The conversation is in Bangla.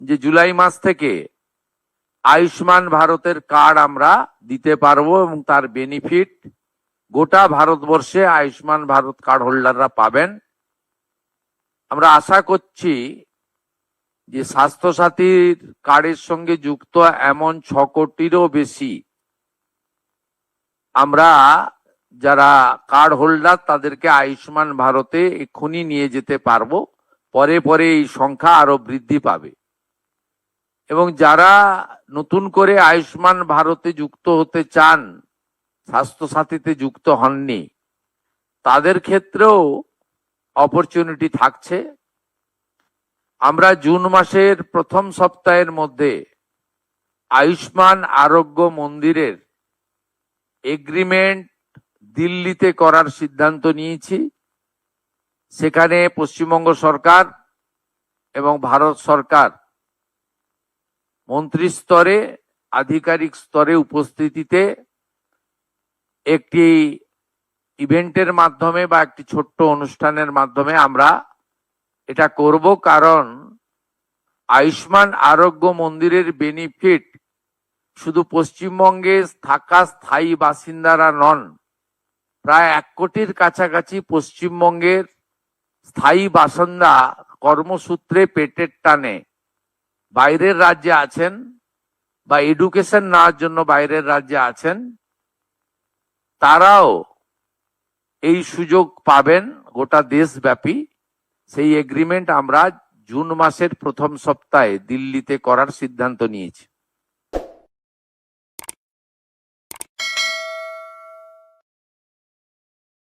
যে জুলাই মাস থেকে আয়ুষ্মান ভারতের কার্ড আমরা দিতে পারবো এবং তার বেনিফিট গোটা ভারতবর্ষে আয়ুষ্মান ভারত কার্ড হোল্ডাররা পাবেন। আমরা আশা করছি যে স্বাস্থ্যসাথীর কার্ডের সঙ্গে যুক্ত এমন 6 কোটিরও বেশি আমরা যারা কার্ড হোল্ডার তাদেরকে আয়ুষ্মান ভারতে এক্ষুনি নিয়ে যেতে পারবো। পরে পরে এই সংখ্যা আরো বৃদ্ধি পাবে এবং যারা নতুন করে আয়ুষ্মান ভারতে যুক্ত হতে চান, স্বাস্থ্যসাথীতে যুক্ত হননি, তাদের ক্ষেত্রেও অপরচুনিটি থাকছে। আমরা জুন মাসের প্রথম সপ্তাহের মধ্যে আয়ুষ্মান আরোগ্য মন্দিরের এগ্রিমেন্ট দিল্লিতে করার সিদ্ধান্ত নিয়েছি। সেখানে পশ্চিমবঙ্গ সরকার এবং ভারত সরকার মন্ত্রী স্তরে, আধিকারিক স্তরে উপস্থিতিতে একটি ইভেন্টের মাধ্যমে বা একটি ছোট্ট অনুষ্ঠানের মাধ্যমে আমরা এটা করব। কারণ আয়ুষ্মান আরোগ্য মন্দিরের বেনিফিট শুধু পশ্চিমবঙ্গে থাকা স্থায়ী বাসিন্দারা নন, প্রায় 1 কোটির কাছাকাছি পশ্চিমবঙ্গের স্থায়ী বাসিন্দা কর্মসূত্রে পেটের টানে বাইরের রাজ্যে আছেন বা এডুকেশন নেওয়ার জন্য বাইরের রাজ্যে আছেন, তারাও এই সুযোগ পাবেন গোটা দেশব্যাপী। সেই এগ্রিমেন্ট আমরা জুন মাসের প্রথম সপ্তাহে দিল্লিতে করার সিদ্ধান্ত নিয়েছি।